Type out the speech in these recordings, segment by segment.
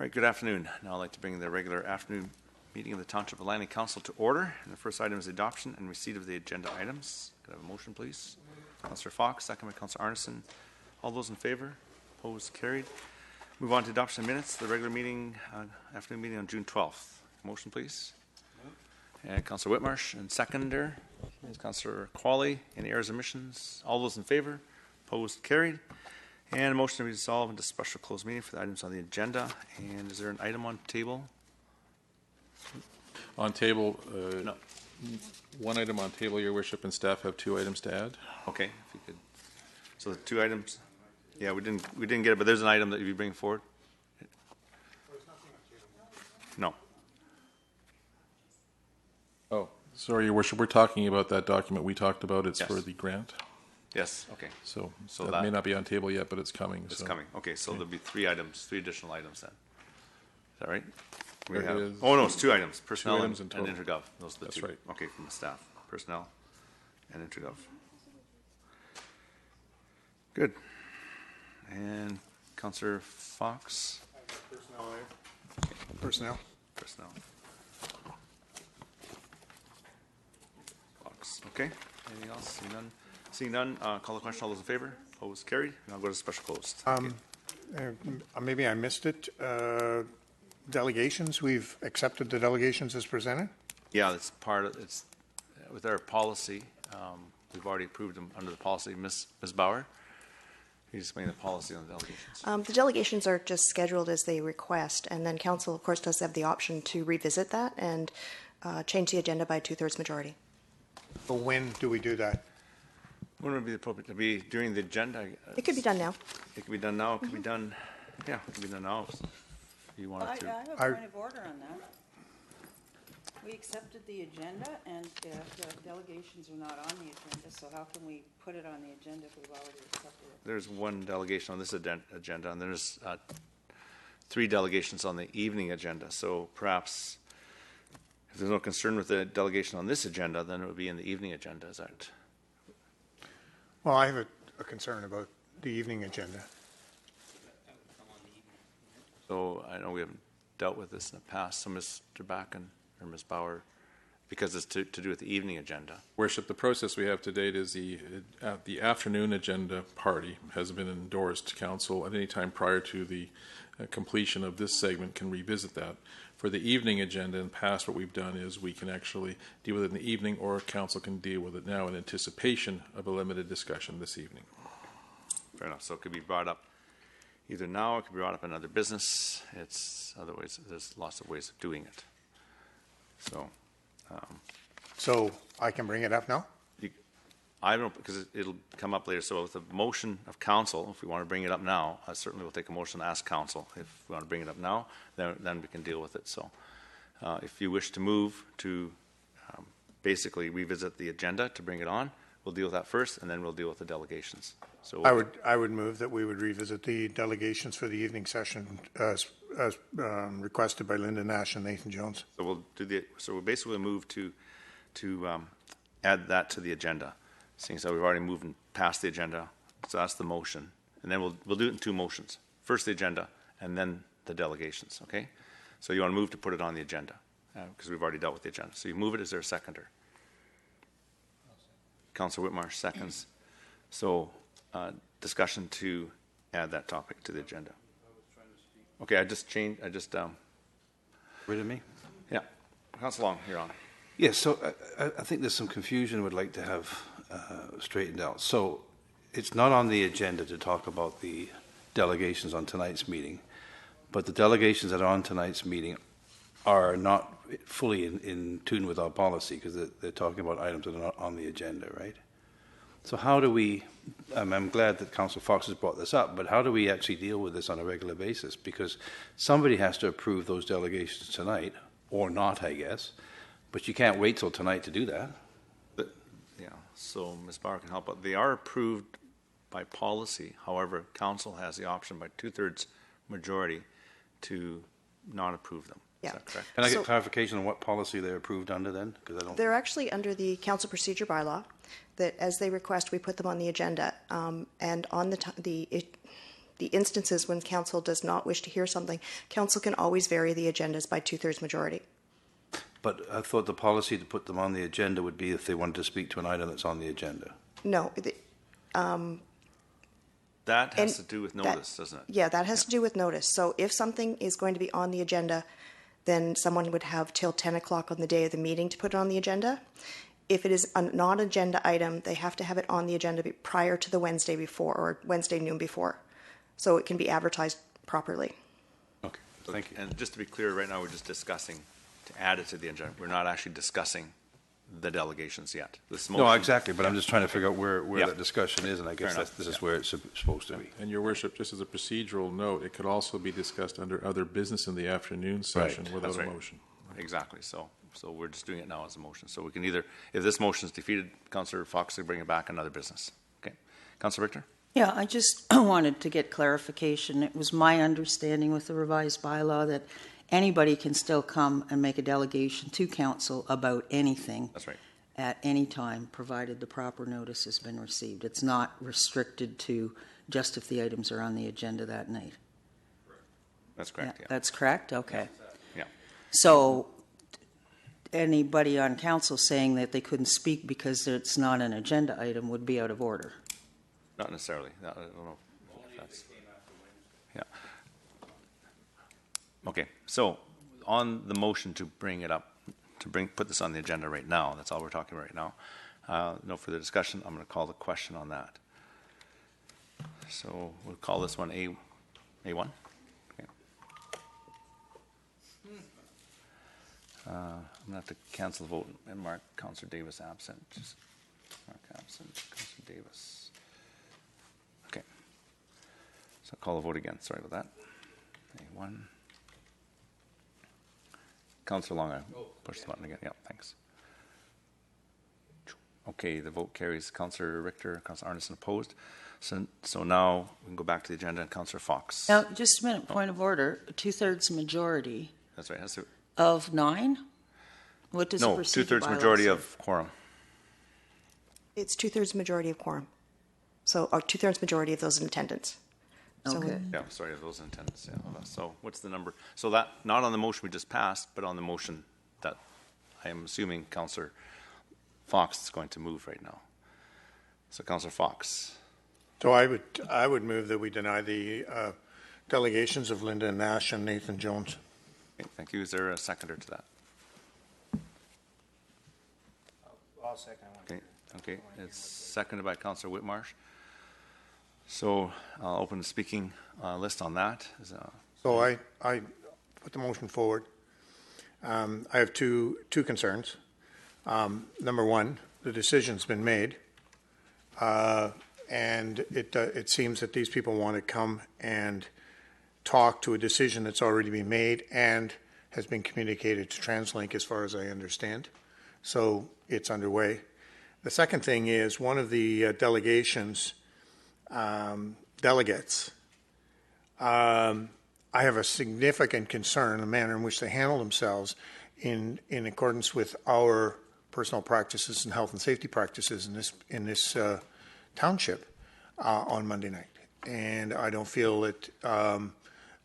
All right, good afternoon. Now I'd like to bring the regular afternoon meeting of the Township Planning Council to order. And the first item is adoption and receipt of the agenda items. Could I have a motion, please? Councillor Fox, second by Councillor Arneson. All those in favor? Opposed? Carried. Move on to adoption of minutes. The regular meeting, afternoon meeting on June 12th. Motion, please. And Councillor Whitmarsh, and seconder is Councillor Qualley. Any errors or omissions? All those in favor? Opposed? Carried. And a motion to resolve into special closed meeting for the items on the agenda. And is there an item on table? On table, No. one item on table, Your Worship, and staff have 2 items to add. Okay, if you could. So the 2 items. Yeah, we didn't get it, but there's an item that you bring forward. No. Oh, sorry, Your Worship. We're talking about that document we talked about. It's Yes. for the grant. Yes. Okay. So that that may not be on table yet, but it's coming. It's coming. Okay, so there'll be 3 additional items then. Is that right? There have, is oh no, it's 2 items. Personnel 2 items and in total. intergov. Those are the That's 2. right. Okay, from the staff. Personnel and intergov. Good. And Councillor Fox. Personnel. Personnel. Fox. Okay. Anything else? Seeing none. Seeing none. Call the question. All those in favor? Opposed? Carried. And I'll go to special closed. Maybe I missed it. Delegations, we've accepted the delegations as presented? Yeah, that's part of it's with our policy. We've already approved them under the policy. Ms. Bauer, you explain the policy on the delegations. The delegations are just scheduled as they request, and then council, of course, does have the option to revisit that and change the agenda by 2/3 majority. So when do we do that? When would it be appropriate to be during the agenda? It could be done now. It could be done now. It could be done. Yeah, it could be done now. If you wanted to. I have a point of order on that. We accepted the agenda, and the delegations are not on the agenda, so how can we put it on the agenda if we've already accepted it? There's 1 delegation on this agenda, and there's 3 delegations on the evening agenda. So perhaps if there's no concern with the delegation on this agenda, then it would be in the evening agenda. Is that? Well, I have a concern about the evening agenda. So I know we haven't dealt with this in the past. So Mr. Backen or Ms. Bauer, because it's to do with the evening agenda. Worship, the process we have to date is the afternoon agenda party has been endorsed to council at any time prior to the completion of this segment can revisit that. For the evening agenda, in the past, what we've done is we can actually deal with it in the evening, or council can deal with it now in anticipation of a limited discussion this evening. Fair enough. So it could be brought up either now, or it could be brought up in other business. It's otherwise there's lots of ways of doing it. So. So I can bring it up now? I don't, because it'll come up later. So with the motion of council, if we want to bring it up now, I certainly will take a motion to ask council. If we want to bring it up now, then we can deal with it. So if you wish to move to basically revisit the agenda to bring it on, we'll deal with that first, and then we'll deal with the delegations. So I would move that we would revisit the delegations for the evening session as requested by Linda Nash and Nathan Jones. So we'll do we'll basically move to add that to the agenda. Seeing as we've already moved past the agenda, so that's the motion, and then we'll do it in 2 motions: first the agenda, and then the delegations. Okay. So you want to move to put it on the agenda because we've already dealt with the agenda. So you move it. Is there a seconder? Councillor Whitmarsh seconds. So discussion to add that topic to the agenda. Okay, I just changed. Rid of me? Yeah, Councillor Long, you're on. Yes, so I think there's some confusion we'd like to have straightened out. So it's not on the agenda to talk about the delegations on tonight's meeting, but the delegations that are on tonight's meeting are not fully in tune with our policy because they're talking about items that are not on the agenda, right? So how do we, I'm glad that Councillor Fox has brought this up, but how do we actually deal with this on a regular basis? Because somebody has to approve those delegations tonight, or not, I guess, but you can't wait till tonight to do that. Yeah, so Ms. Bauer can help, but they are approved by policy. However, council has the option by 2/3 majority to not approve them. Yeah. Is that correct? Can I get clarification on what policy they're approved under then? Because I don't. They're actually under the council procedure bylaw that as they request, we put them on the agenda. And on the the instances when council does not wish to hear something, council can always vary the agendas by 2/3 majority. But I thought the policy to put them on the agenda would be if they wanted to speak to an item that's on the agenda. No, That has to And do with that- notice, doesn't it? yeah, that has to do with notice. So if something is going to be on the agenda, then someone would have till 10 o'clock on the day of the meeting to put it on the agenda. If it is a non-agenda item, they have to have it on the agenda prior to the Wednesday before, or Wednesday noon before, so it can be advertised properly. Okay, thank you. And just to be clear, right now, we're just discussing to add it to the agenda. We're not actually discussing the delegations yet. This No, motion- exactly, but I'm just trying to figure out where Yeah. that discussion is, and I guess Fair enough. this is where it's supposed to be. And Your Worship, just as a procedural note, it could also be discussed under other business in the afternoon session without That's a right. motion. Exactly, so we're just doing it now as a motion. So we can either, if this motion is defeated, Councillor Fox will bring it back another business. Okay. Councillor Richter? Yeah, I just wanted to get clarification. It was my understanding with the revised bylaw that anybody can still come and make a delegation to council about anything. That's right. At any time, provided the proper notice has been received. It's not restricted to just if the items are on the agenda that night. That's correct, yeah. That's correct? Okay. Yeah. So anybody on council saying that they couldn't speak because it's not an agenda item would be out of order. Not necessarily. I don't know if that's. Yeah. Okay, so on the motion to bring it up, put this on the agenda right now, that's all we're talking about right now. No further discussion. I'm going to call the question on that. So we'll call this one A1. Okay. I'm going to have to cancel the vote and mark Councillor Davis absent. Just mark absent, Councillor Davis. Okay. So I'll call the vote again. Sorry about that. A1. Councillor Long, I push the button again. Yeah, thanks. Okay, the vote carries. Councillor Richter, Councillor Arneson opposed. So now we can go back to the agenda and Councillor Fox. Now, just a minute, point of order. 2/3 majority That's right. That's it. of 9? What does the No, procedure 2/3 bylaw majority say? of quorum. It's 2/3 majority of quorum. So, or 2/3 majority of those in attendance. So Okay. Yeah, sorry, those in attendance. Yeah. So what's the number? So that, not on the motion we just passed, but on the motion that I am assuming Councillor Fox is going to move right now. So Councillor Fox. So I would move that we deny the delegations of Linda Nash and Nathan Jones. Okay, thank you. Is there a seconder to that? I'll second one. Okay, it's seconded by Councillor Whitmarsh. So I'll open the speaking list on that. So I put the motion forward. I have two concerns. Number one, the decision's been made, and it seems that these people want to come and talk to a decision that's already been made and has been communicated to TransLink, as far as I understand. So it's underway. The second thing is one of the delegations delegates. I have a significant concern in the manner in which they handle themselves in accordance with our personal practices and health and safety practices in this township on Monday night. And I don't feel that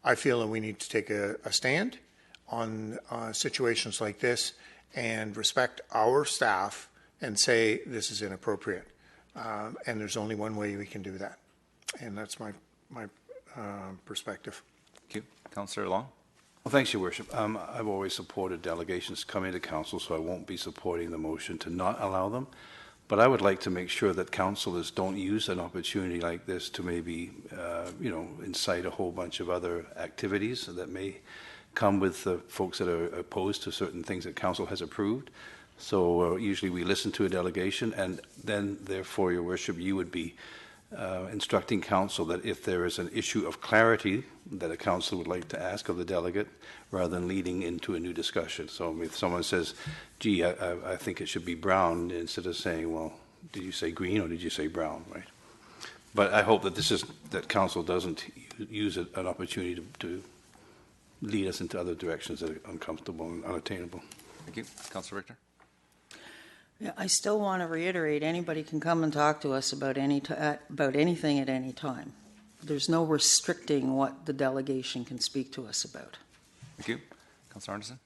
I feel that we need to take a stand on situations like this and respect our staff and say this is inappropriate. And there's only one way we can do that. And that's my perspective. Thank you. Councillor Long? Well, thanks, Your Worship. I've always supported delegations coming to council, so I won't be supporting the motion to not allow them. But I would like to make sure that councillors don't use an opportunity like this to maybe, incite a whole bunch of other activities that may come with the folks that are opposed to certain things that council has approved. So usually we listen to a delegation, and then, therefore, Your Worship, you would be instructing council that if there is an issue of clarity that a council would like to ask of the delegate, rather than leading into a new discussion. So if someone says, gee, I think it should be brown, instead of saying, well, did you say green or did you say brown, right? But I hope that that council doesn't use an opportunity to lead us into other directions that are uncomfortable and unattainable. Thank you. Councillor Richter? Yeah, I still want to reiterate, anybody can come and talk to us about anything at any time. there's no restricting what the delegation can speak to us about. Thank you. Councillor Anderson?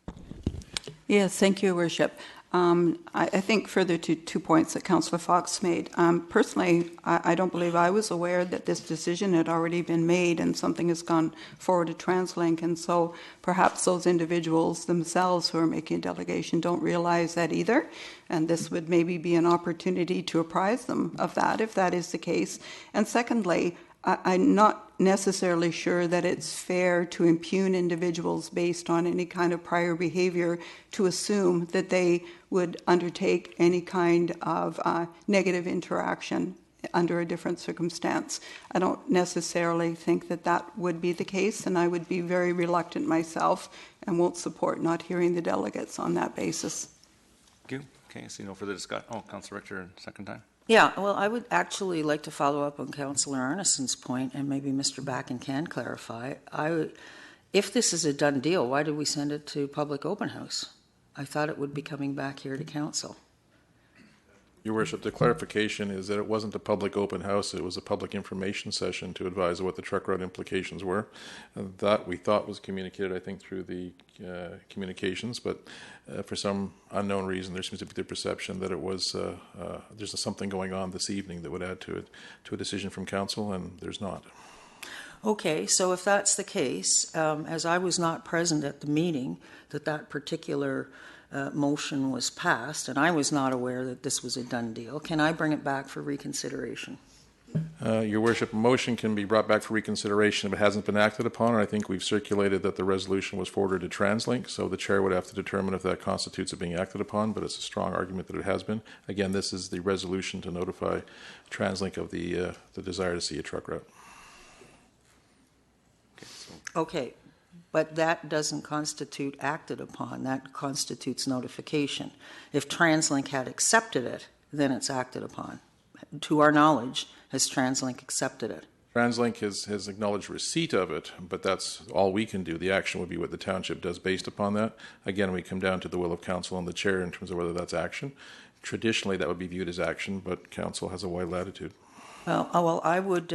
Yes, thank you, Your Worship. I think further to 2 points that Councillor Fox made. Personally, I don't believe I was aware that this decision had already been made and something has gone forward to TransLink, and so perhaps those individuals themselves who are making a delegation don't realize that either, and this would maybe be an opportunity to apprise them of that if that is the case. And secondly, I'm not necessarily sure that it's fair to impugn individuals based on any kind of prior behavior to assume that they would undertake any kind of negative interaction under a different circumstance. I don't necessarily think that that would be the case, and I would be very reluctant myself and won't support not hearing the delegates on that basis. Thank you. Okay, I see no further discussion. Oh, Councillor Richter, second time. Yeah, well, I would actually like to follow up on Councillor Arneson's point, and maybe Mr. Backen can clarify. If this is a done deal, why did we send it to public open house? I thought it would be coming back here to council. Your Worship, the clarification is that it wasn't a public open house, it was a public information session to advise of what the truck route implications were. That we thought was communicated, I think, through the communications, but for some unknown reason there seems to be the perception that it was there's something going on this evening that would add to it, to a decision from council, and there's not. Okay, so if that's the case, as I was not present at the meeting that particular motion was passed, and I was not aware that this was a done deal, can I bring it back for reconsideration? Your Worship, a motion can be brought back for reconsideration if it hasn't been acted upon, and I think we've circulated that the resolution was forwarded to TransLink, so the chair would have to determine if that constitutes it being acted upon, but it's a strong argument that it has been. Again, this is the resolution to notify TransLink of the desire to see a truck route. Okay, but that doesn't constitute acted upon. That constitutes notification. If TransLink had accepted it, then it's acted upon. To our knowledge, has TransLink accepted it? TransLink has acknowledged receipt of it, but that's all we can do. The action would be what the township does based upon that. Again, we come down to the will of council and the chair in terms of whether that's action. Traditionally, that would be viewed as action, but council has a wide latitude. Well, I would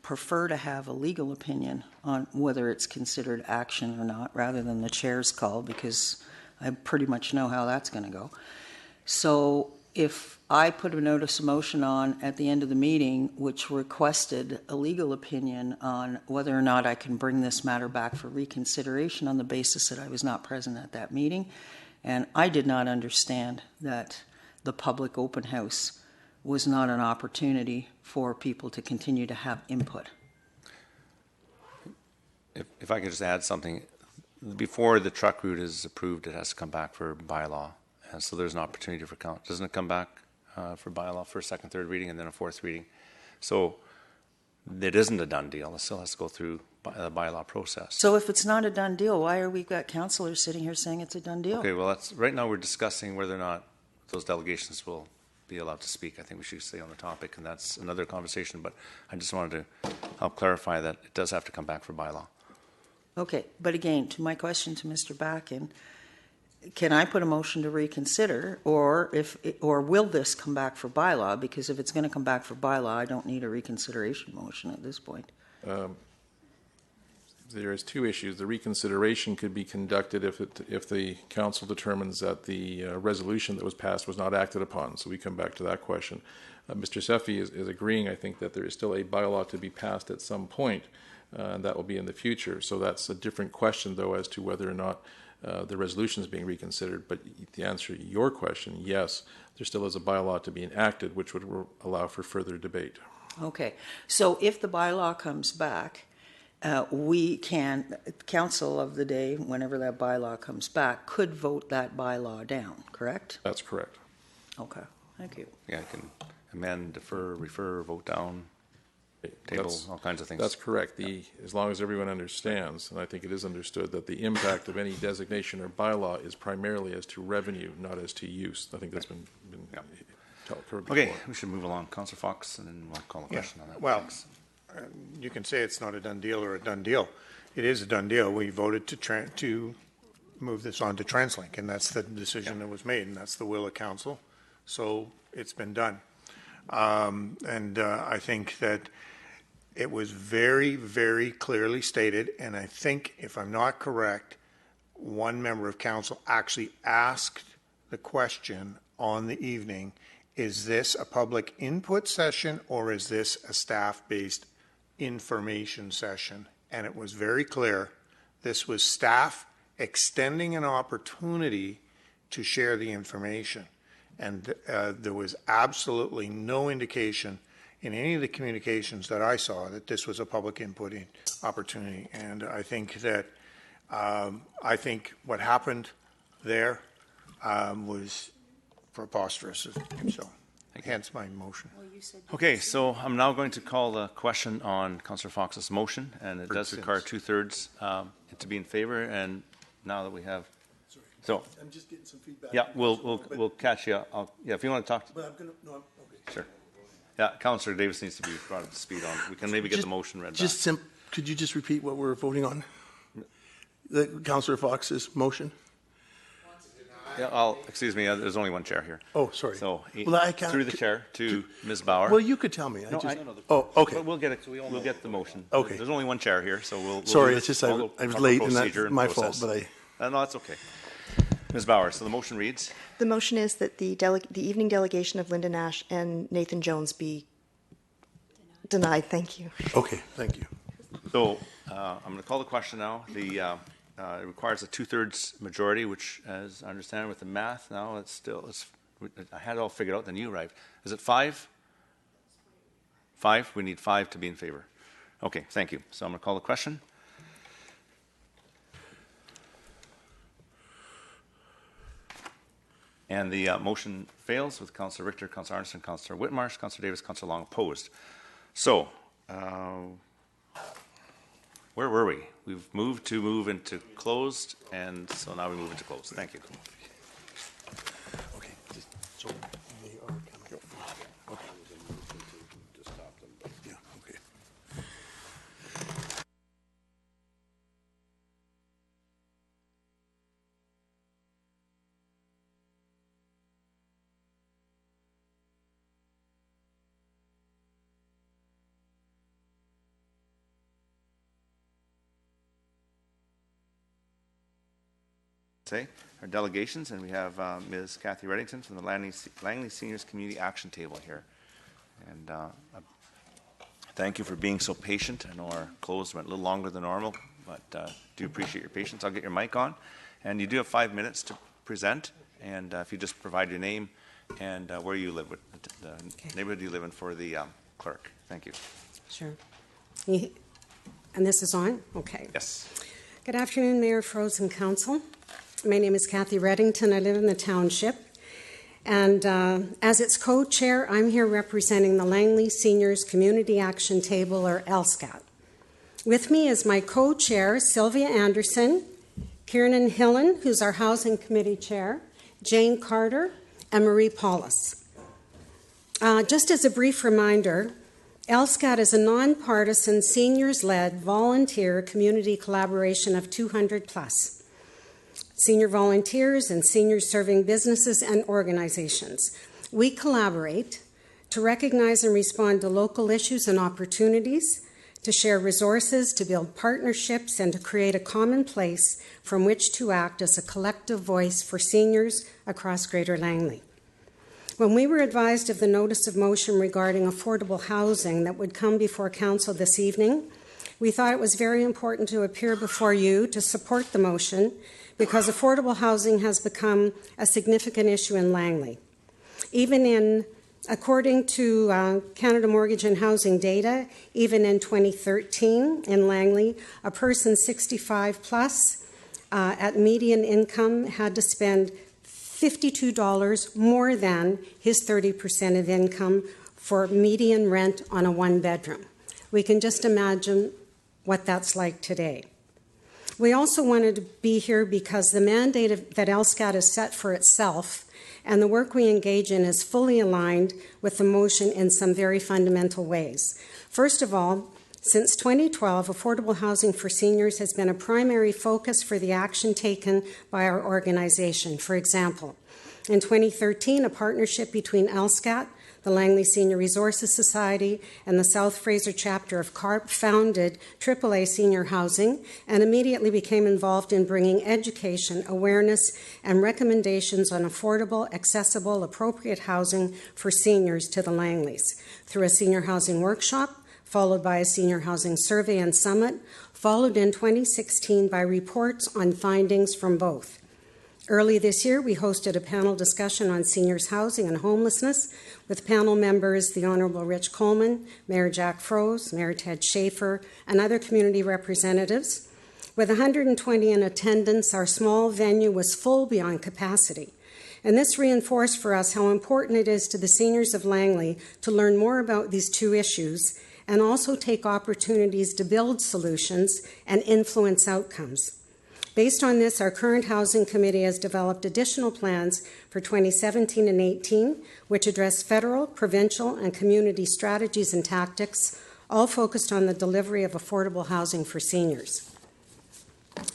prefer to have a legal opinion on whether it's considered action or not, rather than the chair's call, because I pretty much know how that's going to go. So if I put a notice of motion on at the end of the meeting, which requested a legal opinion on whether or not I can bring this matter back for reconsideration on the basis that I was not present at that meeting, and I did not understand that the public open house was not an opportunity for people to continue to have input. If I could just add something, before the truck route is approved, it has to come back for bylaw. And so there's an opportunity for council. Doesn't it come back for bylaw for a second, third reading, and then a fourth reading? So it isn't a done deal. It still has to go through the bylaw process. So if it's not a done deal, why are we got councillors sitting here saying it's a done deal? Okay, well, right now we're discussing whether or not those delegations will be allowed to speak. I think we should stay on the topic, and that's another conversation, but I just wanted to help clarify that it does have to come back for bylaw. Okay, but again, to my question to Mr. Backen, can I put a motion to reconsider, or will this come back for bylaw? Because if it's going to come back for bylaw, I don't need a reconsideration motion at this point. There is two issues. The reconsideration could be conducted if the council determines that the resolution that was passed was not acted upon. So we come back to that question. Mr. Seffi is agreeing, I think, that there is still a bylaw to be passed at some point, and that will be in the future. So that's a different question, though, as to whether or not the resolution is being reconsidered. But to answer your question, yes, there still is a bylaw to be enacted, which would allow for further debate. Okay, so if the bylaw comes back, we can, council of the day, whenever that bylaw comes back, could vote that bylaw down, correct? That's correct. Okay, thank you. Yeah, I can amend, defer, refer, vote down, table, all kinds of things. That's correct. As long as everyone understands, and I think it is understood, that the impact of any designation or bylaw is primarily as to revenue, not as to use. I think that's been covered before. Okay, we should move along. Councillor Fox, and then we'll call a question on that. Well, you can say it's not a done deal or a done deal. It is a done deal. We voted to move this on to TransLink, and that's the decision that was made, and that's the will of council. So it's been done. And I think that it was very, very clearly stated, and I think, if I'm not correct, one member of council actually asked the question on the evening, is this a public input session or is this a staff-based information session? And it was very clear this was staff extending an opportunity to share the information. And there was absolutely no indication in any of the communications that I saw that this was a public input opportunity. And I think that what happened there was preposterous. So, hence my motion. Okay, so I'm now going to call the question on Councillor Fox's motion, and it does require 2/3 to be in favor. And now that we have, so I'm just getting some feedback. yeah, we'll catch you. If you want to talk. But I'm gonna no, okay. Sure. Yeah, Councillor Davis needs to be brought up to speed on. We can maybe get the motion read back. Could you just repeat what we're voting on? Councillor Fox's motion. Yeah, excuse me, there's only one chair here. Oh, sorry. So, Well, I can't- through the chair to Ms. Bauer. Well, you could tell me. No, Oh, okay. But we'll get it. We'll get the motion. Okay. There's only one chair here, so we'll. Sorry, do it's just all I the was proper late, and procedure that's my fault. process. But No, that's okay. Ms. Bauer, so the motion reads. The motion is that the evening delegation of Linda Nash and Nathan Jones be denied. Thank you. okay, thank you. So I'm going to call the question now. It requires a 2/3 majority, which, as I understand with the math now, I had it all figured out. Then you arrived. Is it 5? 5. We need 5 to be in favor. Okay, thank you. So I'm going to call the question. And the motion fails with Councillor Richter, Councillor Arneson, Councillor Whitmarsh, Councillor Davis, Councillor Long opposed. So, where were we? We've moved into closed, and so now we move into closed. Thank you. Okay, so they are coming. Okay. Yeah, okay. Our delegations, and we have Ms. Kathy Reddington from the Langley Seniors Community Action Table here. And thank you for being so patient. I know our close went a little longer than normal, but do appreciate your patience. I'll get your mic on. And you do have 5 minutes to present, and if you just provide your name and where you live, the neighborhood you live in for the clerk. Thank you. Sure. And this is on? Okay. Yes. Good afternoon, Mayor, Frozen Council. My name is Kathy Reddington. I live in the township. And as its co-chair, I'm here representing the Langley Seniors Community Action Table, or LSCAT. With me is my co-chair, Sylvia Anderson, Kiernan Hillen, who's our Housing Committee Chair, Jane Carter, and Marie Paulus. Just as a brief reminder, LSCAT is a nonpartisan, seniors-led, volunteer community collaboration of 200 plus. Senior volunteers and seniors serving businesses and organizations. We collaborate to recognize and respond to local issues and opportunities, to share resources, to build partnerships, and to create a common place from which to act as a collective voice for seniors across Greater Langley. When we were advised of the notice of motion regarding affordable housing that would come before Council this evening, we thought it was very important to appear before you to support the motion because affordable housing has become a significant issue in Langley. According to Canada Mortgage and Housing data, even in 2013 in Langley, a person 65 plus at median income had to spend $52 more than his 30% of income for median rent on a one-bedroom. We can just imagine what that's like today. We also wanted to be here because the mandate that LSCAT has set for itself and the work we engage in is fully aligned with the motion in some very fundamental ways. First of all, since 2012, affordable housing for seniors has been a primary focus for the action taken by our organization. For example, in 2013, a partnership between LSCAT, the Langley Senior Resources Society, and the South Fraser chapter of CARP founded AAA Senior Housing and immediately became involved in bringing education, awareness, and recommendations on affordable, accessible, appropriate housing for seniors to the Langleys through a senior housing workshop, followed by a senior housing survey and summit, followed in 2016 by reports on findings from both. Early this year, we hosted a panel discussion on seniors' housing and homelessness with panel members the Honourable Rich Coleman, Mayor Jack Froese, Mayor Ted Schaefer, and other community representatives. With 120 in attendance, our small venue was full beyond capacity. And this reinforced for us how important it is to the seniors of Langley to learn more about these two issues and also take opportunities to build solutions and influence outcomes. Based on this, our current Housing Committee has developed additional plans for 2017 and 18, which address federal, provincial, and community strategies and tactics, all focused on the delivery of affordable housing for seniors.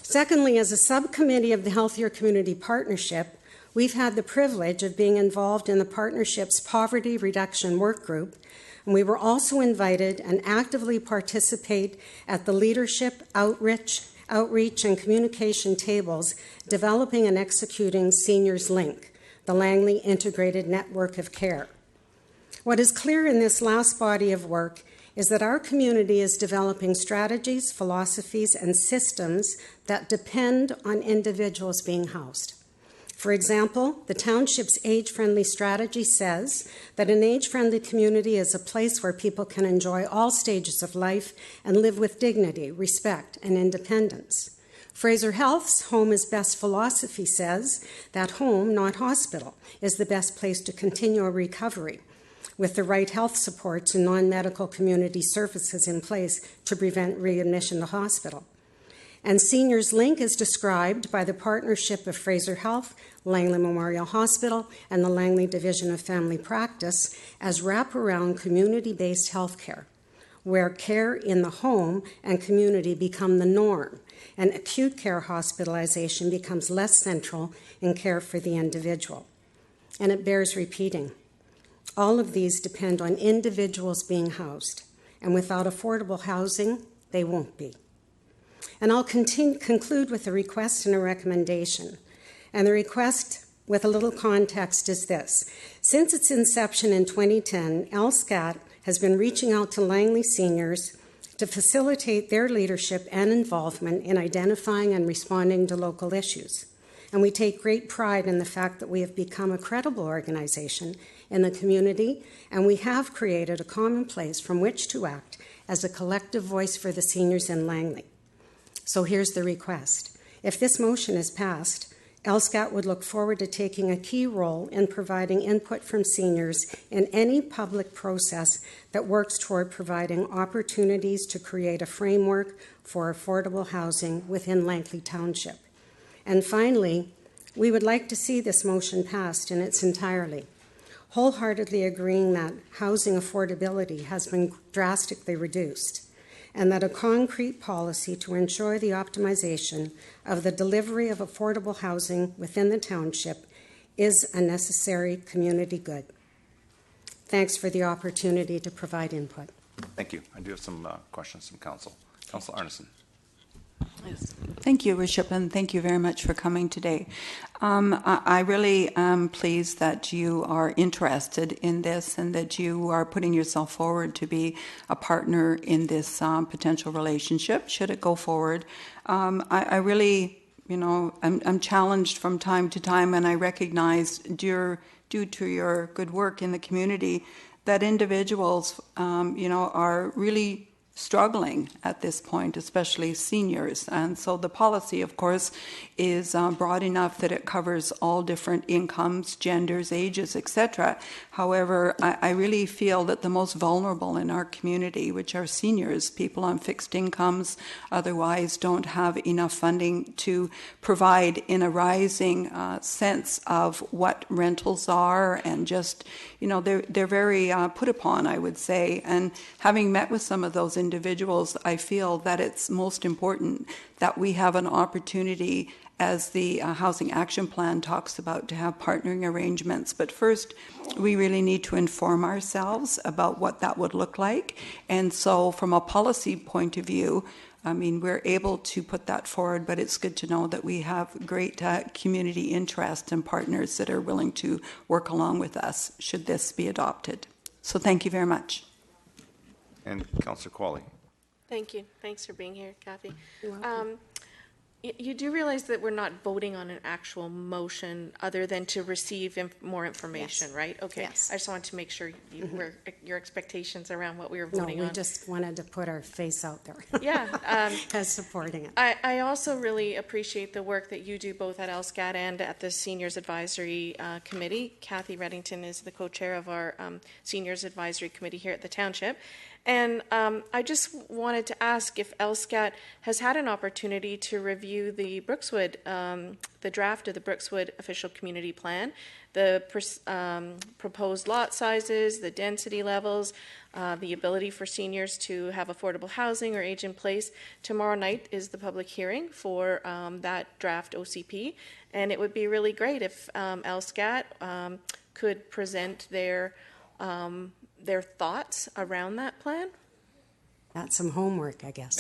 Secondly, as a subcommittee of the Healthier Community Partnership, we've had the privilege of being involved in the partnership's poverty reduction work group, and we were also invited and actively participate at the leadership, outreach, and communication tables developing and executing Seniors Link, the Langley Integrated Network of Care. What is clear in this last body of work is that our community is developing strategies, philosophies, and systems that depend on individuals being housed. For example, the township's age-friendly strategy says that an age-friendly community is a place where people can enjoy all stages of life and live with dignity, respect, and independence. Fraser Health's Home is Best philosophy says that home, not hospital, is the best place to continue a recovery, with the right health supports and non-medical community services in place to prevent readmission to hospital. And Seniors Link is described by the partnership of Fraser Health, Langley Memorial Hospital, and the Langley Division of Family Practice as wraparound community-based health care, where care in the home and community become the norm, and acute care hospitalization becomes less central in care for the individual. And it bears repeating. All of these depend on individuals being housed, and without affordable housing, they won't be. And I'll conclude with a request and a recommendation. And the request, with a little context, is this. Since its inception in 2010, LSCAT has been reaching out to Langley seniors to facilitate their leadership and involvement in identifying and responding to local issues. And we take great pride in the fact that we have become a credible organization in the community, and we have created a common place from which to act as a collective voice for the seniors in Langley. So here's the request. If this motion is passed, LSCAT would look forward to taking a key role in providing input from seniors in any public process that works toward providing opportunities to create a framework for affordable housing within Langley Township. And finally, we would like to see this motion passed in its entirety, wholeheartedly agreeing that housing affordability has been drastically reduced, and that a concrete policy to ensure the optimization of the delivery of affordable housing within the township is a necessary community good. Thanks for the opportunity to provide input. Thank you. I do have some questions from Council. Council Arneson. Yes. Thank you, Bishop, and thank you very much for coming today. I really am pleased that you are interested in this and that you are putting yourself forward to be a partner in this potential relationship, should it go forward. I really, I'm challenged from time to time, and I recognize due to your good work in the community that individuals, are really struggling at this point, especially seniors. And so the policy, of course, is broad enough that it covers all different incomes, genders, ages, etc. However, I really feel that the most vulnerable in our community, which are seniors, people on fixed incomes, otherwise don't have enough funding to provide in a rising sense of what rentals are, and just, they're very put upon, I would say. And having met with some of those individuals, individuals, I feel that it's most important that we have an opportunity, as the Housing Action Plan talks about, to have partnering arrangements. But first, we really need to inform ourselves about what that would look like. And so from a policy point of view, I mean, we're able to put that forward, but it's good to know that we have great community interest and partners that are willing to work along with us should this be adopted. So thank you very much. And Councillor Qualley. Thank you. Thanks for being here, Kathy. You do realize that we're not voting on an actual motion other than to receive more information, Yes. right? Okay. Yes. I just wanted to make sure you were, your expectations around what we were voting No, on. we just wanted to put our face out there. Yeah. As supporting it. I also really appreciate the work that you do both at LSCAT and at the Seniors Advisory Committee. Kathy Reddington is the co-chair of our Seniors Advisory Committee here at the Township. And I just wanted to ask if LSCAT has had an opportunity to review the Brookswood, the draft of the Brookswood Official Community Plan, the proposed lot sizes, the density levels, the ability for seniors to have affordable housing or age in place. Tomorrow night is the public hearing for that draft OCP, and it would be really great if LSCAT could present their thoughts around that plan. That's some homework, I guess.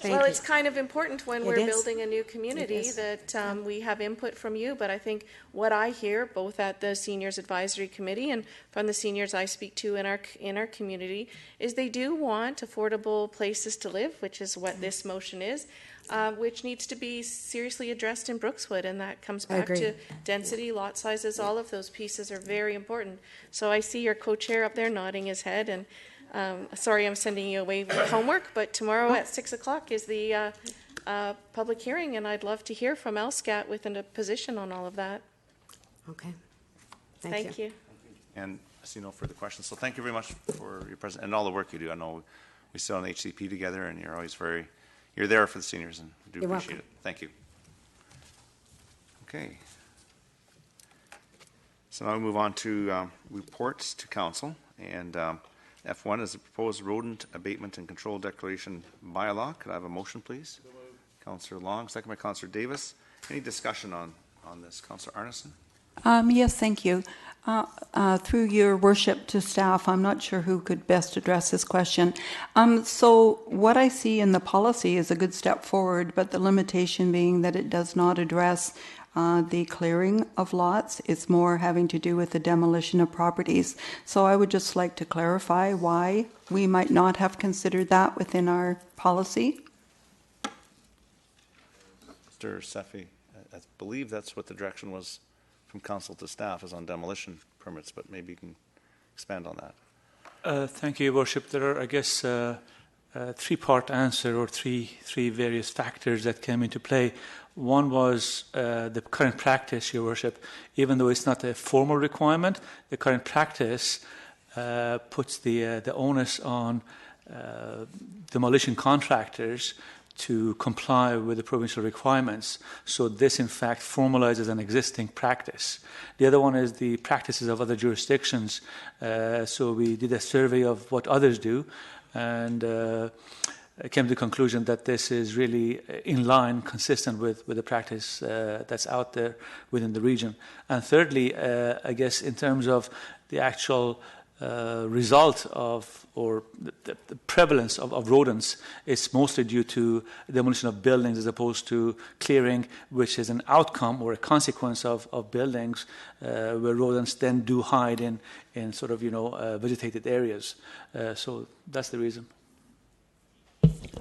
Yeah. Well, you. it's kind of important when It we're is. building a new community that we have input from you. But I think what I hear, both at the Seniors Advisory Committee and from the seniors I speak to in our community, is they do want affordable places to live, which is what this motion is, which needs to be seriously addressed in Brookswood. And that comes back to density, lot sizes. All of those pieces are very important. So I see your co-chair up there nodding his head, and sorry I'm sending you away with homework, but tomorrow at 6 o'clock is the public hearing, and I'd love to hear from LSCAT with a position on all of that. Okay. Thank you. And I see no further questions. So thank you very much for your presence and all the work you do. I know we sit on the HCP together, and you're always you're there for the seniors, and we do You're appreciate welcome. it. Thank you. Okay. So now we move on to reports to council, and F1 is the proposed rodent abatement and control declaration bylaw. Could I have a motion, please? Councillor Long, second by Councillor Davis. Any discussion on this? Councillor Arneson? Yes, thank you. Through your worship to staff, I'm not sure who could best address this question. So what I see in the policy is a good step forward, but the limitation being that it does not address the clearing of lots. It's more having to do with the demolition of properties. So I would just like to clarify why we might not have considered that within our policy. Mr. Seffi, I believe that's what the direction was from council to staff, is on demolition permits, but maybe you can expand on that. Thank you, Your Worship. There are, I guess, three-part answer, or three various factors that came into play. One was the current practice, Your Worship. Even though it's not a formal requirement, the current practice puts the onus on demolition contractors to comply with the provincial requirements. So this, in fact, formalizes an existing practice. The other one is the practices of other jurisdictions. So we did a survey of what others do, and came to the conclusion that this is really in line, consistent with the practice that's out there within the region. And thirdly, I guess in terms of the actual result of, or the prevalence of rodents, it's mostly due to demolition of buildings as opposed to clearing, which is an outcome or a consequence of buildings where rodents then do hide in sort of, vegetated areas. So that's the reason.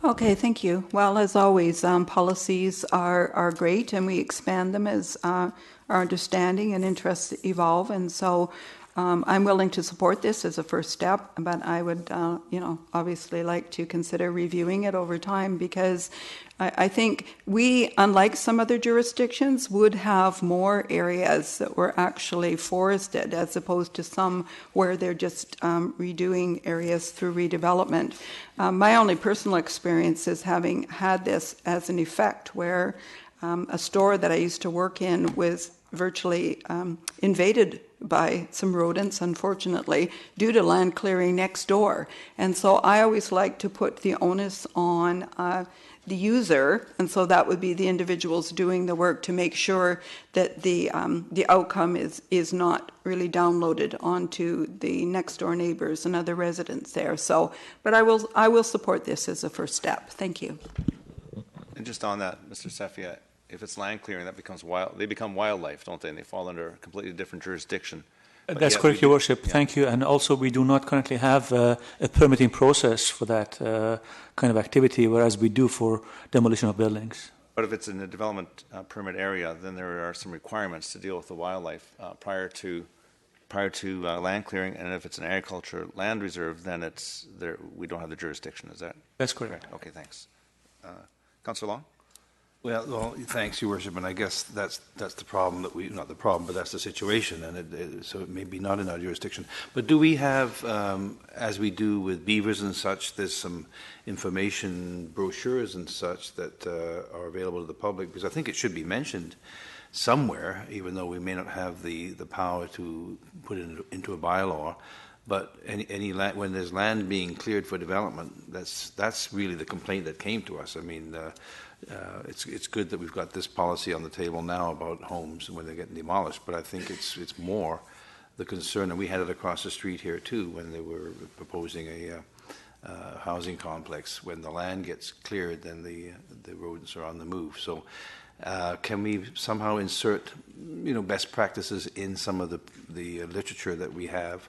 Okay, thank you. Well, as always, policies are great, and we expand them as our understanding and interests evolve. And so I'm willing to support this as a first step, but I would, obviously like to consider reviewing it over time, because I think we, unlike some other jurisdictions, would have more areas that were actually forested as opposed to some where they're just redoing areas through redevelopment. My only personal experience is having had this as an effect where a store that I used to work in was virtually invaded by some rodents, unfortunately, due to land clearing next door. And so I always like to put the onus on the user, and so that would be the individuals doing the work to make sure that the outcome is not really downloaded onto the next door neighbors and other residents there. So, but I will support this as a first step. Thank you. And just on that, Mr. Sefia, if it's land clearing, that becomes they become wildlife, don't they? And they fall under a completely different jurisdiction. But that's correct, Your Worship. Yeah. Thank you. And also, we do not currently have a permitting process for that kind of activity, whereas we do for demolition of buildings. But if it's in a development permit area, then there are some requirements to deal with the wildlife prior to land clearing. And if it's an agriculture land reserve, then it's there. We don't have the jurisdiction. Is that? That's correct. Okay, thanks. Councillor Long? Well, thanks, Your Worship, and I guess that's the problem not the problem, but that's the situation, and so it may be not in our jurisdiction. But do we have, as we do with beavers and such, there's some information brochures and such that are available to the public? Because I think it should be mentioned somewhere, even though we may not have the power to put it into a bylaw. But any land, when there's land being cleared for development, that's really the complaint that came to us. I mean, it's good that we've got this policy on the table now about homes when they're getting demolished, but I think it's more the concern, and we had it across the street here too when they were proposing a housing complex. When the land gets cleared, then the rodents are on the move. So can we somehow insert best practices in some of the literature that we have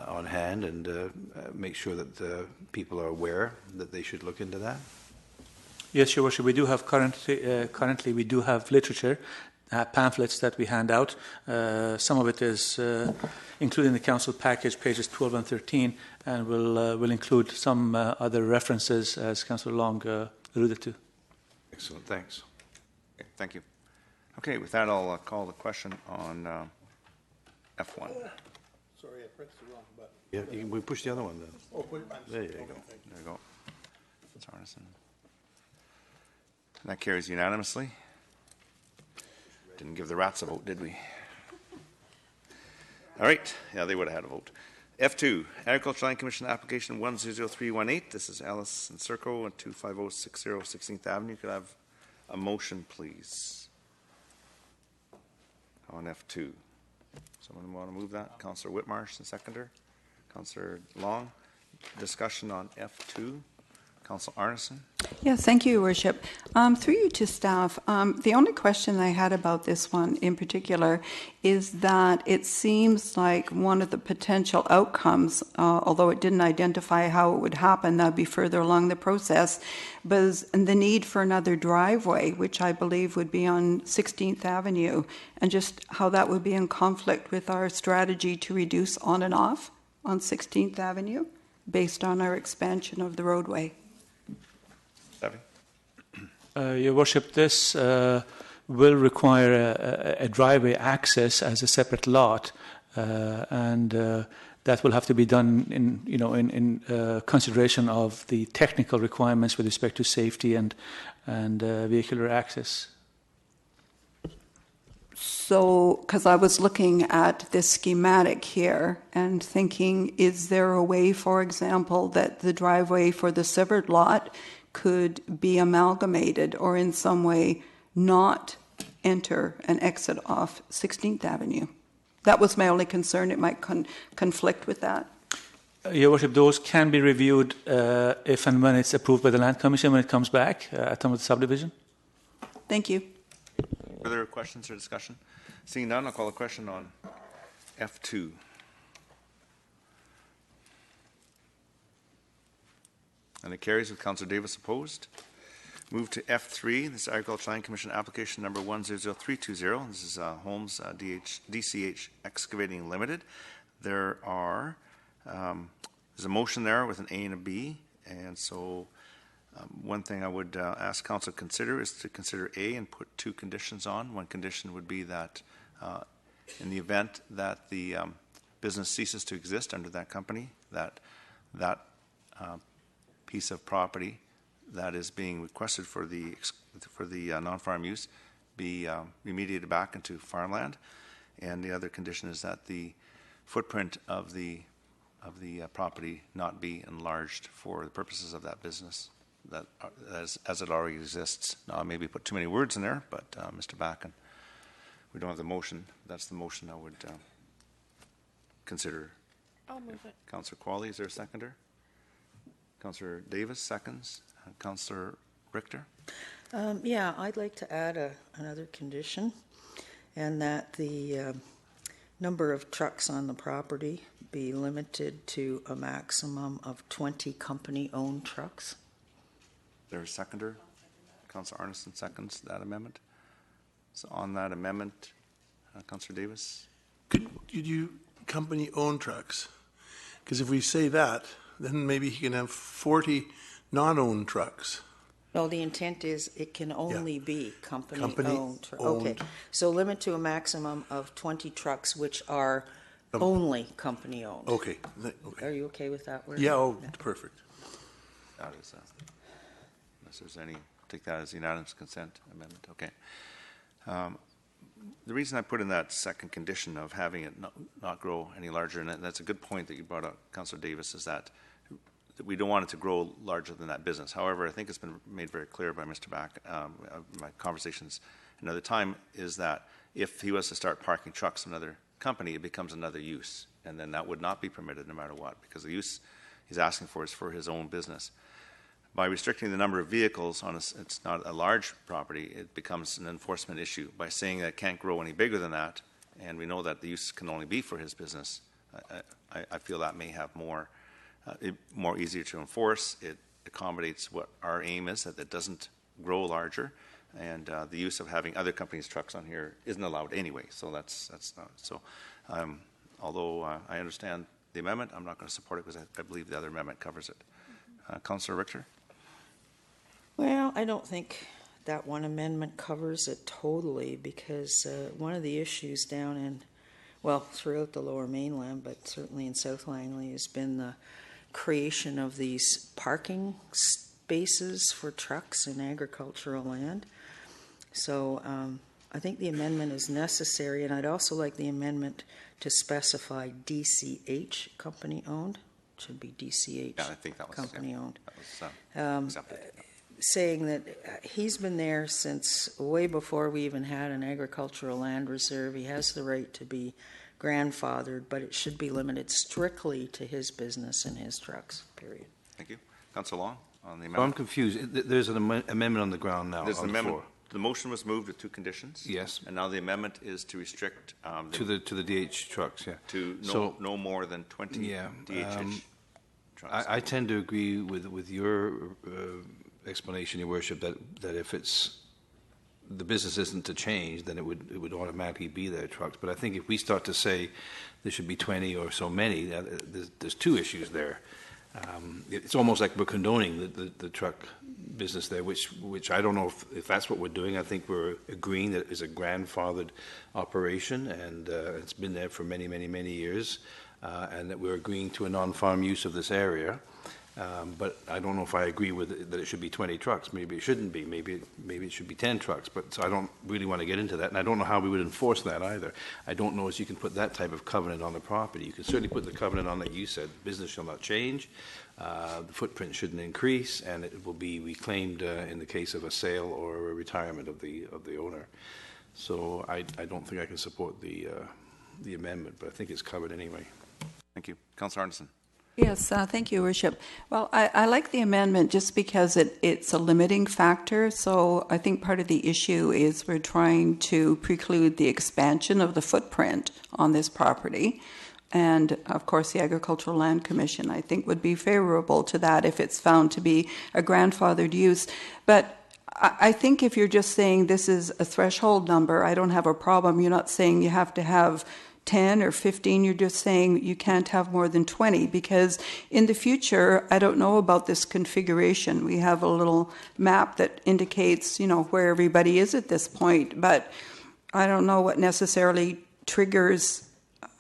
on hand, and make sure that people are aware that they should look into that? Yes, Your Worship. We do have currently we do have literature, pamphlets that we hand out. Some of it is included in the council package, pages 12 and 13, and will include some other references, as Councillor Long alluded to. Excellent. Thanks. Okay, thank you. Okay, with that, I'll call the question on F1. Sorry, I pressed the wrong button. Yeah, we push the other one then. Oh, put it. There you go. There you go. That's Arneson. And that carries unanimously. Didn't give the rats a vote, did we? All right. Yeah, they would have had a vote. F2, Agricultural Land Commission application 100318. This is Alice and Circo at 25060 16th Avenue. Could I have a motion, please, on F2? Someone want to move that? Councillor Whitmarsh, the seconder. Councillor Long. Discussion on F2. Councillor Arneson. Yeah, thank you, Your Worship. Through you to staff, the only question I had about this one in particular is that it seems like one of the potential outcomes, although it didn't identify how it would happen, that'd be further along the process, was the need for another driveway, which I believe would be on 16th Avenue, and just how that would be in conflict with our strategy to reduce on and off on 16th Avenue based on our expansion of the roadway. Your Worship, this will require a driveway access as a separate lot, and that will have to be done in consideration of the technical requirements with respect to safety and vehicular access. So, because I was looking at this schematic here and thinking, is there a way, for example, that the driveway for the severed lot could be amalgamated or in some way not enter and exit off 16th Avenue? That was my only concern. It might conflict with that. Your Worship, those can be reviewed if and when it's approved by the Land Commission when it comes back at time of the subdivision. Thank you. Further questions or discussion? Seeing none, I'll call a question on F2. And it carries with Councillor Davis opposed. Move to F3. This is Agricultural Land Commission application number 100320. This is Holmes DCH Excavating Limited. There's a motion there with an A and a B, and so one thing I would ask Council to consider is to consider A and put two conditions on. One condition would be that in the event that the business ceases to exist under that company, that piece of property that is being requested for the non-farm use be remediated back into farmland. And the other condition is that the footprint of the property not be enlarged for the purposes of that business, that as it already exists. Now, I maybe put too many words in there, but Mr. Backen, we don't have the motion. That's the motion I would consider. I'll move it. Councillor Qualley, is there a seconder? Councillor Davis, seconds. Councillor Richter? Yeah, I'd like to add another condition, and that the number of trucks on the property be limited to a maximum of 20 company-owned trucks. Is there a seconder? Councillor Arneson seconds that amendment. So on that amendment, Councillor Davis? Could you company-owned trucks? Because if we say that, then maybe he can have 40 non-owned trucks. No, the intent is it can only be company-owned. Company-owned. Okay, so limit to a maximum of 20 trucks which are only company-owned. Okay. Are you okay with that word? Yeah, perfect. That is, unless there's any, take that as unanimous consent amendment. Okay. The reason I put in that second condition of having it not grow any larger, and that's a good point that you brought up, Councillor Davis, is that we don't want it to grow larger than that business. However, I think it's been made very clear by Mr. Back, my conversations another time, is that if he was to start parking trucks in another company, it becomes another use, and then that would not be permitted no matter what, because the use he's asking for is for his own business. By restricting the number of vehicles on it's not a large property, it becomes an enforcement issue. By saying that it can't grow any bigger than that, and we know that the use can only be for his business, I feel that may have more easier to enforce. It accommodates what our aim is, that it doesn't grow larger, and the use of having other companies' trucks on here isn't allowed anyway. So that's not so. Although I understand the amendment, I'm not going to support it because I believe the other amendment covers it. Councillor Richter? Well, I don't think that one amendment covers it totally, because one of the issues down in, well, throughout the Lower Mainland, but certainly in South Langley, has been the creation of these parking spaces for trucks in agricultural land. So I think the amendment is necessary, and I'd also like the amendment to specify DCH company-owned. It should be DCH yeah, I think that was, company-owned. That was accepted. Saying that he's been there since way before we even had an agricultural land reserve. He has the right to be grandfathered, but it should be limited strictly to his business and his trucks, period. Thank you. Councillor Long on the amendment. Well, I'm confused. There's an amendment on the ground now. There's on an the amendment. floor. The motion was moved with two conditions. Yes. And now the amendment is to restrict To the DH trucks, yeah. to no more than 20 Yeah, DHH trucks. I tend to agree with your explanation, Your Worship, that if it's the business isn't to change, then it would automatically be their trucks. But I think if we start to say there should be 20 or so many, there's two issues there. It's almost like we're condoning the truck business there, which I don't know if that's what we're doing. I think we're agreeing that it's a grandfathered operation, and it's been there for many, many, many years, and that we're agreeing to a non-farm use of this area. But I don't know if I agree with it, that it should be 20 trucks. Maybe it shouldn't be. Maybe it should be 10 trucks. But so I don't really want to get into that, and I don't know how we would enforce that either. I don't know if you can put that type of covenant on the property. You can certainly put the covenant on that you said, business shall not change, the footprint shouldn't increase, and it will be reclaimed in the case of a sale or a retirement of the owner. So I don't think I can support the amendment, but I think it's covered anyway. Thank you. Councillor Arneson. Yes, thank you, Worship. Well, I like the amendment just because it's a limiting factor. So I think part of the issue is we're trying to preclude the expansion of the footprint on this property. And, of course, the Agricultural Land Commission, I think, would be favorable to that if it's found to be a grandfathered use. But I think if you're just saying this is a threshold number, I don't have a problem. You're not saying you have to have 10 or 15, you're just saying you can't have more than 20, because in the future, I don't know about this configuration. We have a little map that indicates, where everybody is at this point, but I don't know what necessarily triggers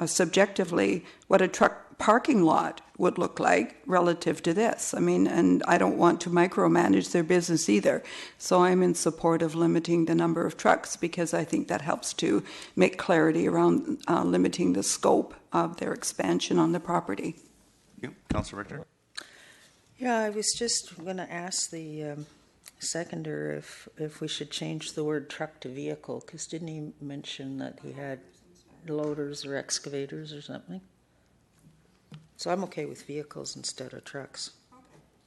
subjectively what a truck parking lot would look like relative to this. I mean, and I don't want to micromanage their business either. So I'm in support of limiting the number of trucks because I think that helps to make clarity around limiting the scope of their expansion on the property. Thank you. Councillor Richter. Yeah, I was just going to ask the seconder if we should change the word truck to vehicle, because didn't he mention that he had loaders or excavators or something? So I'm okay with vehicles instead of trucks.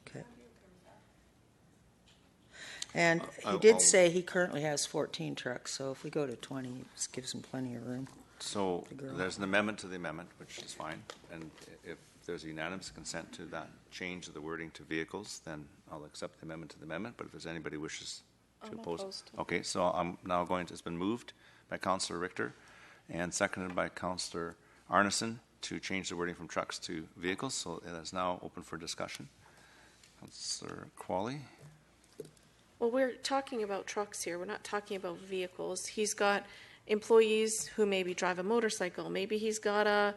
Okay. And he did say he currently has 14 trucks, so if we go to 20, it just gives him plenty of room. So there's an amendment to the amendment, which is fine. And if there's unanimous consent to that change of the wording to vehicles, then I'll accept the amendment to the amendment. But if there's anybody who wishes to oppose. Okay, so I'm now going to, it's been moved by Councillor Richter and seconded by Councillor Arneson to change the wording from trucks to vehicles. So it is now open for discussion. Councillor Qualley. Well, we're talking about trucks here. We're not talking about vehicles. He's got employees who maybe drive a motorcycle. Maybe he's got a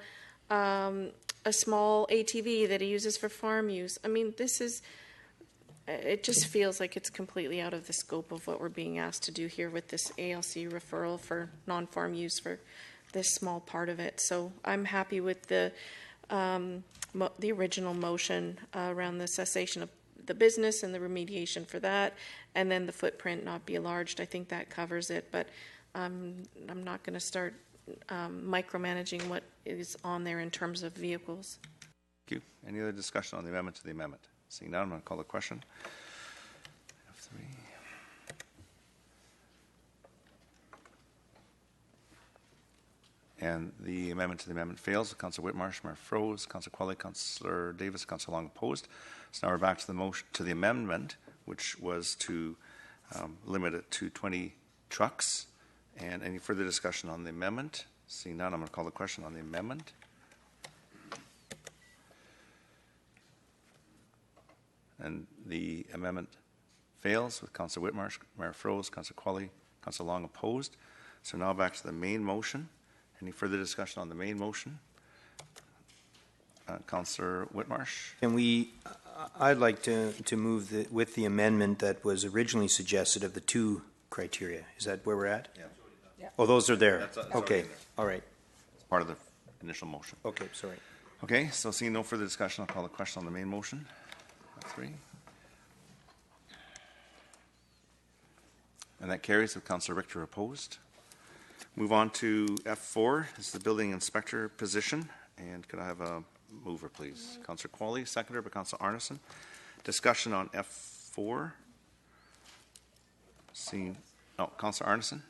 small ATV that he uses for farm use. I mean, it just feels like it's completely out of the scope of what we're being asked to do here with this ALC referral for non-farm use for this small part of it. So I'm happy with the original motion around the cessation of the business and the remediation for that, and then the footprint not be enlarged. I think that covers it, but I'm not going to start micromanaging what is on there in terms of vehicles. Thank you. Any other discussion on the amendment to the amendment? Seeing none, I'm going to call the question. F3. And the amendment to the amendment fails. Councillor Whitmarsh, Mayor Froese, Councillor Qualley, Councillor Davis, Councillor Long opposed. So now we're back to the motion to the amendment, which was to limit it to 20 trucks. And any further discussion on the amendment? Seeing none, I'm going to call the question on the amendment. And the amendment fails with Councillor Whitmarsh, Mayor Froese, Councillor Qualley, Councillor Long opposed. So now back to the main motion. Any further discussion on the main motion? Councillor Whitmarsh. I'd like to move with the amendment that was originally suggested of the 2 criteria. Is that where we're at? Yeah. Oh, those are there. That's okay. All right. It's part of the initial motion. Okay, sorry. Okay, so seeing no further discussion, I'll call the question on the main motion. F3. And that carries with Councillor Richter opposed. Move on to F4. This is the building inspector position. And could I have a mover, please? Councillor Qualley, seconder by Councillor Arneson. Discussion on F4. Councillor Arneson.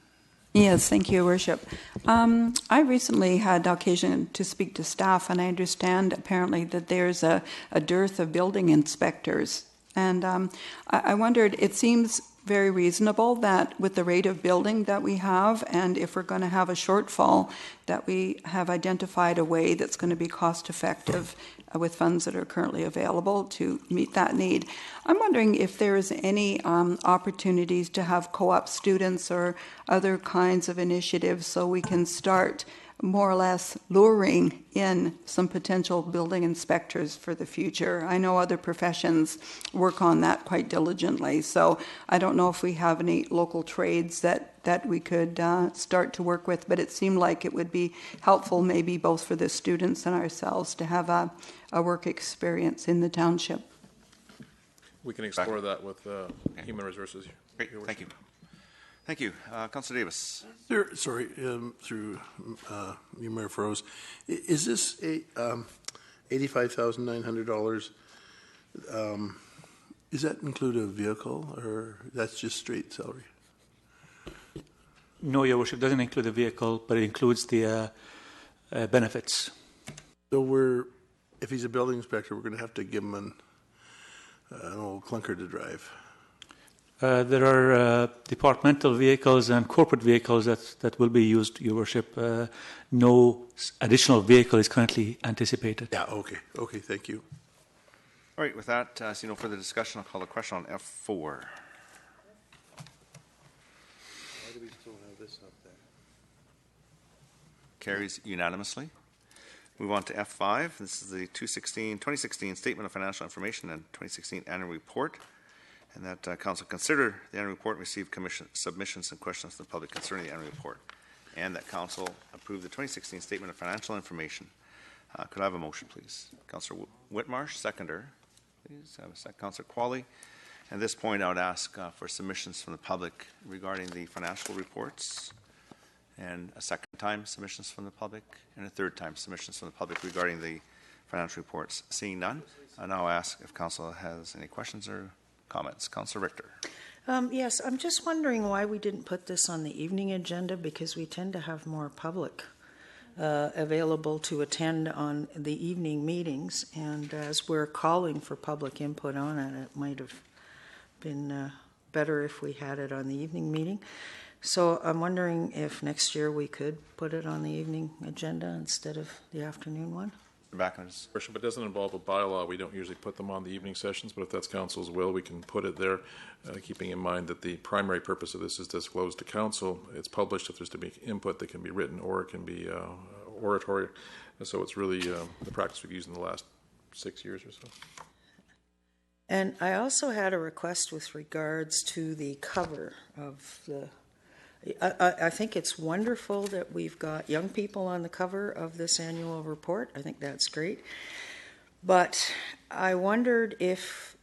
Yes, thank you, Your Worship. I recently had occasion to speak to staff, and I understand apparently that there's a dearth of building inspectors. And I wondered, it seems very reasonable that with the rate of building that we have, and if we're going to have a shortfall, that we have identified a way that's going to be cost effective with funds that are currently available to meet that need. I'm wondering if there is any opportunities to have co-op students or other kinds of initiatives so we can start more or less luring in some potential building inspectors for the future. I know other professions work on that quite diligently, so I don't know if we have any local trades that we could start to work with, but it seemed like it would be helpful maybe both for the students and ourselves to have a work experience in the township. We can explore that with Human Resources. Great, thank you. Thank you. Councillor Davis. Sorry, through you, Mayor Froese. Is this $85,900? Does that include a vehicle, or that's just straight salary? No, Your Worship, doesn't include the vehicle, but it includes the benefits. So if he's a building inspector, we're going to have to give him an old clunker to drive. There are departmental vehicles and corporate vehicles that will be used, Your Worship. No additional vehicle is currently anticipated. Yeah, okay. Okay, thank you. All right, with that, I see no further discussion. I'll call the question on F4. Why do we still have this up there? Carries unanimously. Move on to F5. This is the 2016 Statement of Financial Information and 2016 Annual Report. And that Council consider the annual report and receive submissions and questions from the public concerning the annual report. And that Council approve the 2016 Statement of Financial Information. Could I have a motion, please? Councillor Whitmarsh, seconder. Please have a second. Councillor Qualley. At this point, I would ask for submissions from the public regarding the financial reports, and a second time submissions from the public, and a third time submissions from the public regarding the financial reports. Seeing none, I now ask if Council has any questions or comments. Councillor Richter. Yes, I'm just wondering why we didn't put this on the evening agenda, because we tend to have more public available to attend on the evening meetings, and as we're calling for public input on it, it might have been better if we had it on the evening meeting. So I'm wondering if next year we could put it on the evening agenda instead of the afternoon one. Back on his Worship, it doesn't involve a bylaw. We don't usually put them on the evening sessions, but if that's Council's will, we can put it there, keeping in mind that the primary purpose of this is disclosed to Council. It's published. If there's to be input that can be written or it can be oratory. So it's really the practice we've used in the last 6 years or so. And I also had a request with regards to the cover of the... I think it's wonderful that we've got young people on the cover of this annual report. I think that's great. But I wondered if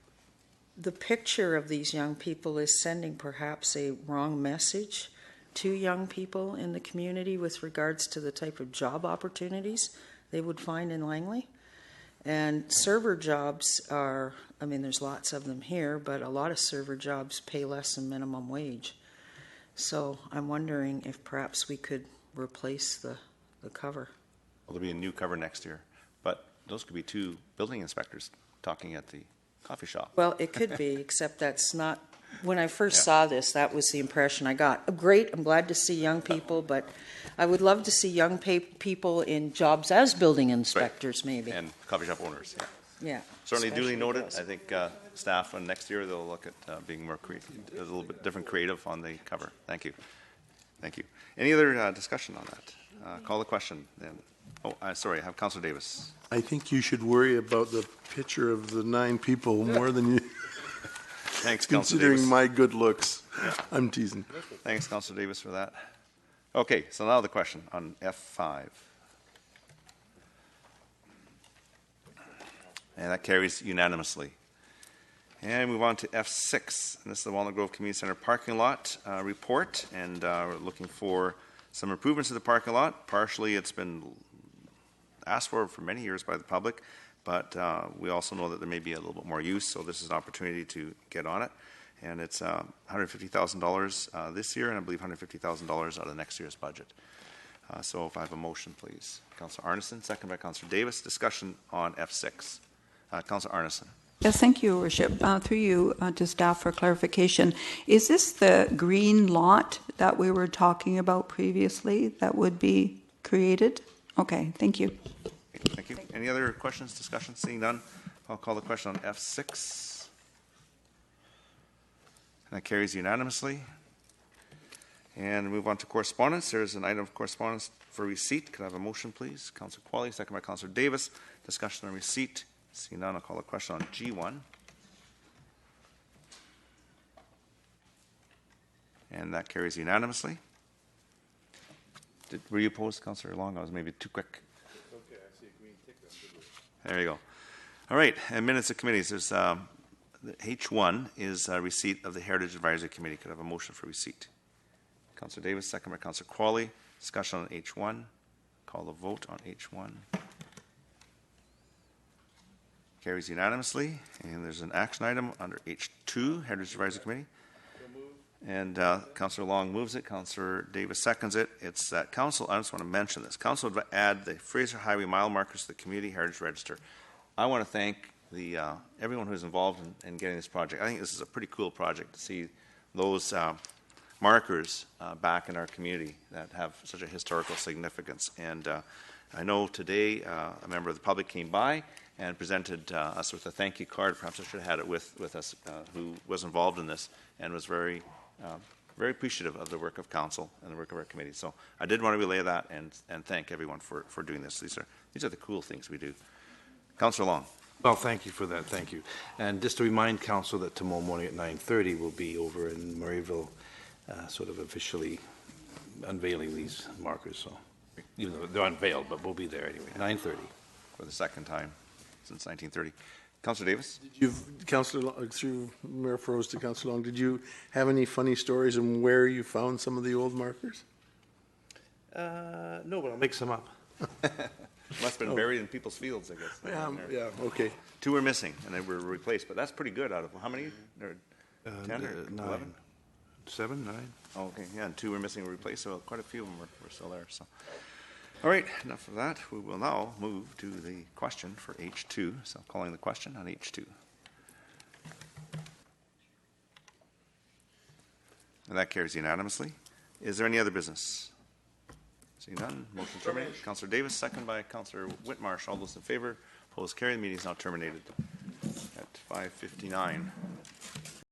the picture of these young people is sending perhaps a wrong message to young people in the community with regards to the type of job opportunities they would find in Langley. And server jobs are, I mean, there's lots of them here, but a lot of server jobs pay less than minimum wage. So I'm wondering if perhaps we could replace the cover. Well, there'll be a new cover next year, but those could be two building inspectors talking at the coffee shop. Well, it could be, except that's not, when I first saw this, that was the impression I got. Great, I'm glad to see young people, but I would love to see young people in jobs as building inspectors, maybe. And coffee shop owners, yeah. Yeah. Certainly duly noted. I think staff and next year they'll look at being more creative, a little bit different creative on the cover. Thank you. Thank you. Any other discussion on that? Call the question then. Oh, sorry, I have Councillor Davis. I think you should worry about the picture of the 9 people more than you... Thanks, Councillor Davis. Considering my good looks. Yeah. I'm teasing. Thanks, Councillor Davis, for that. Okay, so now the question on F5. And that carries unanimously. And move on to F6. And this is the Walnut Grove Community Center parking lot report. And we're looking for some improvements to the parking lot. Partially, it's been asked for many years by the public. But we also know that there may be a little bit more use. So this is an opportunity to get on it. And it's $150,000 this year. And I believe $150,000 out of next year's budget. So if I have a motion, please. Councillor Arneson, second by Councillor Davis. Discussion on F6. Councillor Arneson. Yes, thank you, Your Worship. Through you to staff for clarification. Is this the green lot that we were talking about previously that would be created? Okay, thank you. Thank you. Any other questions, discussion? Seeing none, I'll call the question on F6. And that carries unanimously. And move on to correspondence. There's an item of correspondence for receipt. Could I have a motion, please? Councillor Qualley, second by Councillor Davis. Discussion on receipt. Seeing none, I'll call the question on G1. And that carries unanimously. Were you opposed, Councillor Long? I was maybe too quick. Okay, I see a green tick then. There you go. All right, and minutes of committees. There's the H1 is a receipt of the Heritage Advisory Committee. Could I have a motion for receipt? Councillor Davis, second by Councillor Qualley. Discussion on H1. Call the vote on H1. Carries unanimously. And there's an action item under H2, Heritage Advisory Committee. And Councillor Long moves it. Councillor Davis seconds it. It's that Council, I just want to mention this, Council would add the Fraser Highway mile markers to the Community Heritage Register. I want to thank everyone who's involved in getting this project. I think this is a pretty cool project to see those markers back in our community that have such a historical significance. And I know today a member of the public came by and presented us with a thank you card. Perhaps I should have had it with us, who was involved in this and was very very appreciative of the work of council and the work of our committee. So I did want to relay that and thank everyone for doing this. These are the cool things we do. Councillor Long. Well, thank you for that. Thank you. And just to remind council that tomorrow morning at 9:30 we'll be over in Murrayville, sort of officially unveiling these markers. So, even though they're unveiled, but we'll be there anyway. 9:30 for the second time since 1930. Councillor Davis. Councillor, through Mayor Froze to Councillor Long, did you have any funny stories on where you found some of the old markers? No, but I'll make some up. Must have been buried in people's fields, I guess. Yeah, okay. 2 were missing, and they were replaced, but that's pretty good out of how many? 10 or 11? 7, 9. Oh, okay, yeah, and 2 were missing and replaced, so quite a few of them were still there. So, all right, enough of that. We will now move to the question for H2. So, calling the question on H2. And that carries unanimously. Is there any other business? Seeing none, motion terminated. Councillor Davis, second by Councillor Whitmarsh. All those in favor, opposed, carried. The meeting is now terminated at 5:59.